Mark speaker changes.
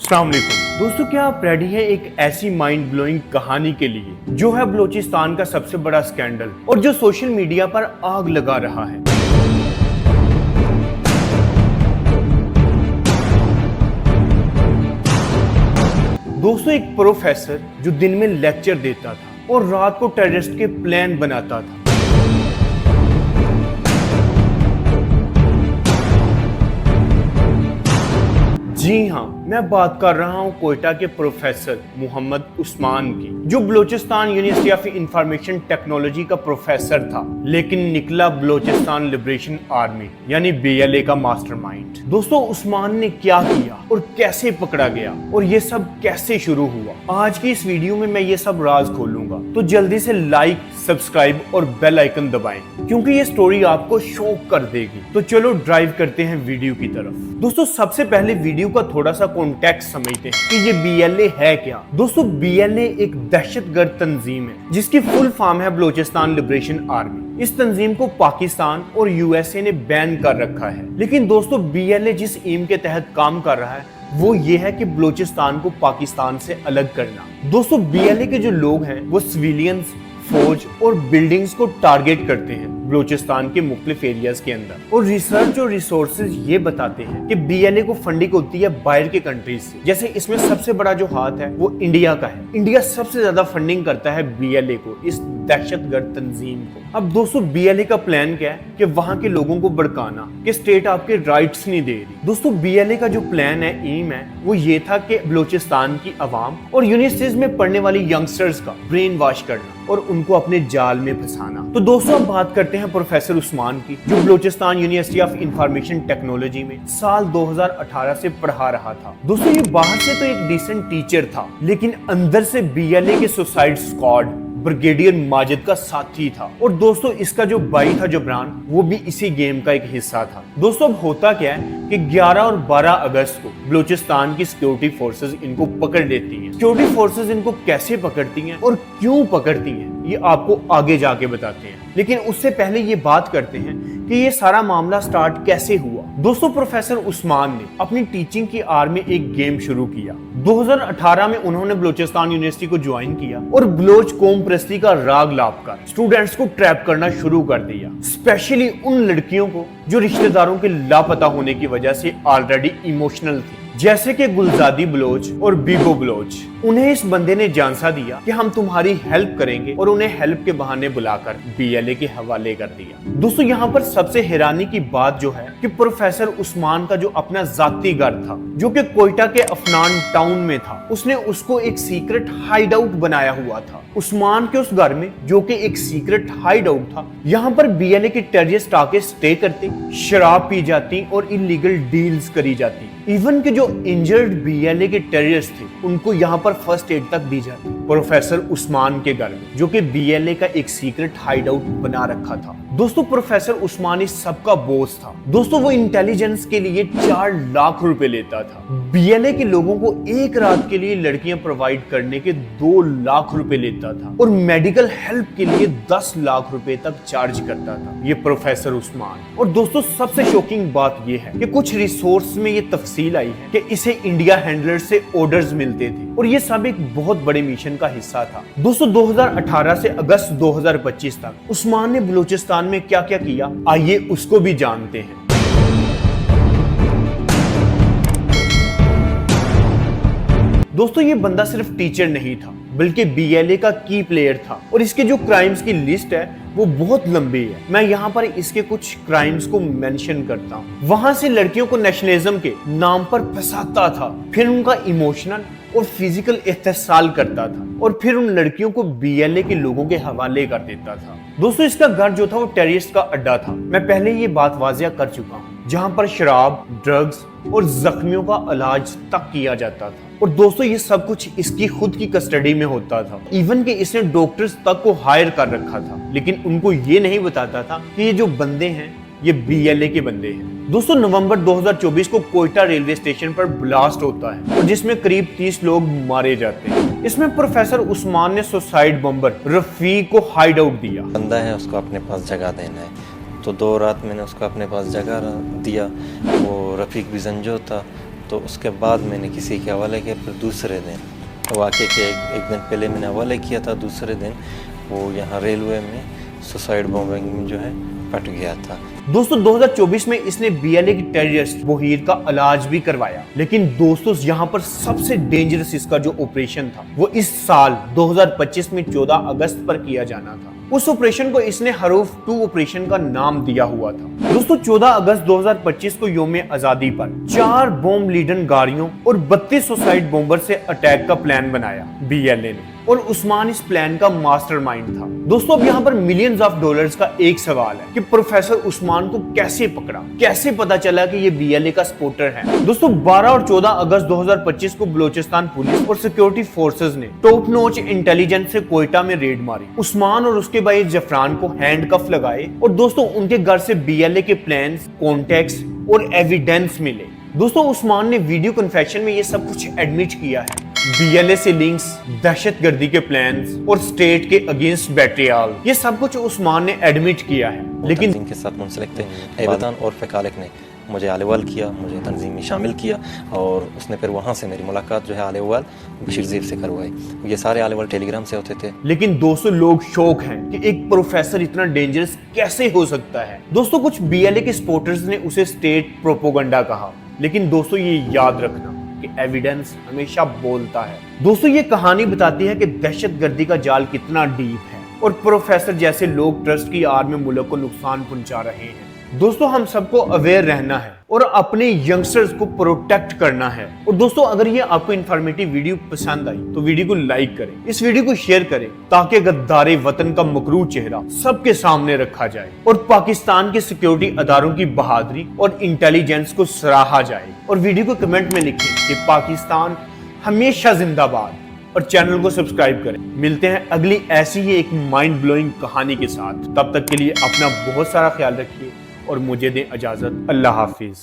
Speaker 1: अस्सलाम वालेकुम दोस्तों, क्या आप रेडी हैं एक ऐसी माइंड ब्लोइंग कहानी के लिए जो है बलोचिस्तान का सबसे बड़ा स्कैंडल और जो सोशल मीडिया पर आग लगा रहा है। दोस्तों, एक प्रोफेसर जो दिन में लेक्चर देता था और रात को टेररिस्ट के प्लान बनाता था। जी हाँ, मैं बात कर रहा हूँ कोयटा के प्रोफेसर मोहम्मद उस्मान की, जो Balochistan university of information technology का प्रोफेसर था, लेकिन निकला बलोचिस्तान लिबरेशन आर्मी यानी BLA का मास्टरमाइंड। दोस्तों, उस्मान ने क्या किया और कैसे पकड़ा गया और ये सब कैसे शुरू हुआ, आज की इस वीडियो में मैं ये सब राज खोलूंगा। तो जल्दी से लाइक, सब्सक्राइब और बेल आइकन दबाएं, क्योंकि ये स्टोरी आपको शॉक कर देगी। तो चलो ड्राइव करते हैं वीडियो की तरफ। दोस्तों, सबसे पहले वीडियो का थोड़ा सा कॉन्टेक्स्ट समझते हैं कि ये BLA है क्या। दोस्तों, BLA एक दहशतगर्द तंजीम है जिसकी फुल फॉर्म है बलोचिस्तान लिबरेशन आर्मी। इस तंजीम को पाकिस्तान और USA ने बैन कर रखा है, लेकिन दोस्तों BLA जिस एम के तहत काम कर रहा है वो ये है कि बलोचिस्तान को पाकिस्तान से अलग करना। दोस्तों, BLA के जो लोग हैं वो सिविलियंस, फौज और बिल्डिंग्स को टारगेट करते हैं बलोचिस्तान के मुख्तलिफ एरियाज के अंदर। और रिसर्च और रिसोर्सेज ये बताते हैं कि BLA को फंडिंग होती है बाहर के कंट्रीज से। जैसे इसमें सबसे बड़ा जो हाथ है वो इंडिया का है। इंडिया सबसे ज्यादा फंडिंग करता है BLA को, इस दहशतगर्द तंजीम को। अब दोस्तों, BLA का प्लान क्या है कि वहां के लोगों को भड़काना कि स्टेट आपके राइट्स नहीं दे रही। दोस्तों, BLA का जो प्लान है, एम है, वो ये था कि बलोचिस्तान की आवाम और यूनिवर्सिटीज में पढ़ने वाली यंगस्टर्स का ब्रेन वॉश करना और उनको अपने जाल में फंसाना। तो दोस्तों, अब बात करते हैं प्रोफेसर उस्मान की, जो Balochistan university of information technology में साल 2018 से पढ़ा रहा था। दोस्तों, ये बाहर से तो एक डिसेंट टीचर था, लेकिन अंदर से BLA के सुसाइड स्क्वाड ब्रिगेडियर माजिद का साथी था। और दोस्तों, इसका जो भाई था जबरान, वो भी इसी गेम का एक हिस्सा था। दोस्तों, अब होता क्या है कि 11 और 12 अगस्त को बलोचिस्तान की सिक्योरिटी फोर्सेस इनको पकड़ लेती हैं। सिक्योरिटी फोर्सेस इनको कैसे पकड़ती हैं और क्यों पकड़ती हैं, ये आपको आगे जाके बताते हैं। लेकिन उससे पहले ये बात करते हैं कि ये सारा मामला स्टार्ट कैसे हुआ। दोस्तों, प्रोफेसर उस्मान ने अपनी टीचिंग की आड़ में एक गेम शुरू किया। 2018 में उन्होंने बलोचिस्तान यूनिवर्सिटी को ज्वाइन किया और बलोच कौम परस्ती का राग लापकर स्टूडेंट्स को ट्रैप करना शुरू कर दिया, स्पेशली उन लड़कियों को जो रिश्तेदारों के लापता होने की वजह से ऑलरेडी इमोशनल थी, जैसे कि गुलजादी बलोच और बीबो बलोच। उन्हें इस बंदे ने झांसा दिया कि हम तुम्हारी हेल्प करेंगे और उन्हें हेल्प के बहाने बुलाकर BLA के हवाले कर दिया। दोस्तों, यहाँ पर सबसे हैरानी की बात जो है कि प्रोफेसर उस्मान का जो अपना जाती घर था, जो कि कोयटा के अफनान टाउन में था, उसने उसको एक सीक्रेट हाइड आउट बनाया हुआ था। उस्मान के उस घर में, जो कि एक सीक्रेट हाइड आउट था, यहाँ पर BLA के टेररिस्ट आके स्टे करते, शराब पी जाती और इलीगल डील्स करी जाती। इवन के जो इंजर्ड BLA के टेररिस्ट थे उनको यहाँ पर फर्स्ट एड तक दी जाती प्रोफेसर उस्मान के घर में, जो कि BLA का एक सीक्रेट हाइड आउट बना रखा था। दोस्तों, प्रोफेसर उस्मान इस सबका बॉस था। दोस्तों, वो इंटेलिजेंस के लिए 4 लाख रुपए लेता था। BLA के लोगों को एक रात के लिए लड़कियां प्रोवाइड करने के 2 लाख रुपए लेता था और मेडिकल हेल्प के लिए 10 लाख रुपए तक चार्ज करता था ये प्रोफेसर उस्मान। और दोस्तों, सबसे शॉकिंग बात ये है कि कुछ रिसोर्स में ये तफसील आई है कि इसे इंडिया हैंडलर से ऑर्डर्स मिलते थे और ये सब एक बहुत बड़े मिशन का हिस्सा था। दोस्तों, 2018 से अगस्त 2025 तक उस्मान ने बलूचिस्तान में क्या क्या किया, आइए उसको भी जानते हैं। दोस्तों, ये बंदा सिर्फ टीचर नहीं था बल्कि BLA का की प्लेयर था और इसके जो क्राइम्स की लिस्ट है वो बहुत लंबी है। मैं यहाँ पर इसके कुछ क्राइम्स को मेंशन करता हूँ। वहां से लड़कियों को नेशनलिज्म के नाम पर फंसाता था, फिर उनका इमोशनल और फिजिकल इत्तेसाल करता था और फिर उन लड़कियों को BLA के लोगों के हवाले कर देता था। दोस्तों, इसका घर जो था वो टेररिस्ट का अड्डा था। मैं पहले ये बात वाजिया कर चुका हूँ, जहाँ पर शराब, ड्रग्स और जख्मियों का इलाज तक किया जाता था। और दोस्तों, ये सब कुछ इसकी खुद की कस्टडी में होता था। इवन कि इसने डॉक्टर्स तक को हायर कर रखा था, लेकिन उनको ये नहीं बताता था कि ये जो बंदे हैं ये BLA के बंदे हैं। दोस्तों, नवंबर 2024 को कोयटा रेलवे स्टेशन पर ब्लास्ट होता है और जिसमें करीब 30 लोग मारे जाते हैं। इसमें प्रोफेसर उस्मान ने सुसाइड बम्बर रफीक को हाइड आउट दिया।
Speaker 2: बंदा है, उसको अपने पास जगह देना है, तो 2 रात मैंने उसको अपने पास जगह दिया। वो रफीक भी जंजो था, तो उसके बाद मैंने किसी के हवाले किया। फिर दूसरे दिन वाकई के एक दिन पहले मैंने हवाले किया था, दूसरे दिन वो यहाँ रेलवे में सुसाइड बॉम्बिंग में जो है फट गया था।
Speaker 1: दोस्तों 2024 में इसने बीएलए की टेररिस्ट बोहीर का इलाज भी करवाया। लेकिन दोस्तों यहाँ पर सबसे डेंजरस इसका जो ऑपरेशन था वो इस साल 2025 में 14 अगस्त पर किया जाना था। उस ऑपरेशन को इसने हरूफ 2 ऑपरेशन का नाम दिया हुआ था। दोस्तों 14 अगस्त 2025 को यौम आजादी पर 4 बॉम्ब लीडन गाड़ियों और 32 सुसाइड बॉम्बर से अटैक का प्लान बनाया बीएलए ने, और उस्मान इस प्लान का मास्टरमाइंड था। दोस्तों अब यहाँ पर मिलियंस ऑफ डॉलर्स का एक सवाल है कि प्रोफेसर उस्मान को कैसे पकड़ा, कैसे पता चला कि ये बीएलए का सपोर्टर है। दोस्तों 12 और 14 अगस्त 2025 को बलोचिस्तान पुलिस और सिक्योरिटी फोर्सेस ने टॉप नॉच इंटेलिजेंस से कोयटा में रेड मारी। उस्मान और उसके भाई जफरान को हैंडकफ लगाए और दोस्तों उनके घर से बीएलए के प्लान्स, कॉन्टेक्ट्स और एविडेंस मिले। दोस्तों उस्मान ने वीडियो कन्फेशन में ये सब कुछ एडमिट किया है। बीएलए से लिंक्स, दहशतगर्दी के प्लान्स और स्टेट के अगेंस्ट बैटरियाल, ये सब कुछ उस्मान ने एडमिट किया है। लेकिन
Speaker 2: तंजीम के साथ मुंसलिक थे। एबदान और फ़कालिक ने मुझे आलेवाल किया, मुझे तंजीम में शामिल किया और उसने फिर वहाँ से मेरी मुलाकात जो है आलेवाल बशीर ज़ेब से करवाई। ये सारे आलेवाल टेलीग्राम से होते थे।
Speaker 1: लेकिन दोस्तों लोग शौक हैं कि एक प्रोफेसर इतना डेंजरस कैसे हो सकता है। दोस्तों कुछ बीएलए के सपोर्टर्स ने उसे स्टेट प्रोपोगंडा कहा, लेकिन दोस्तों ये याद रखना कि एविडेंस हमेशा बोलता है। दोस्तों ये कहानी बताती है कि दहशतगर्दी का जाल कितना डीप है और प्रोफेसर जैसे लोग ट्रस्ट की आड़ में मुल्क को नुकसान पहुंचा रहे हैं। दोस्तों हम सबको अवेयर रहना है और अपने यंगस्टर्स को प्रोटेक्ट करना है। और दोस्तों अगर ये आपको इन्फॉर्मेटिव वीडियो पसंद आई तो वीडियो को लाइक करें, इस वीडियो को शेयर करें ताकि गद्दारे वतन का मकरूर चेहरा सबके सामने रखा जाए और पाकिस्तान के सिक्योरिटी अदारों की बहादुरी और इंटेलिजेंस को सराहा जाए। और वीडियो को कमेंट में लिखें कि पाकिस्तान हमेशा जिंदाबाद, और चैनल को सब्सक्राइब करें। मिलते हैं अगली ऐसी ही एक माइंड ब्लोइंग कहानी के साथ। तब तक के लिए अपना बहुत सारा ख्याल रखिए और मुझे दें इजाजत। अल्लाह हाफिज।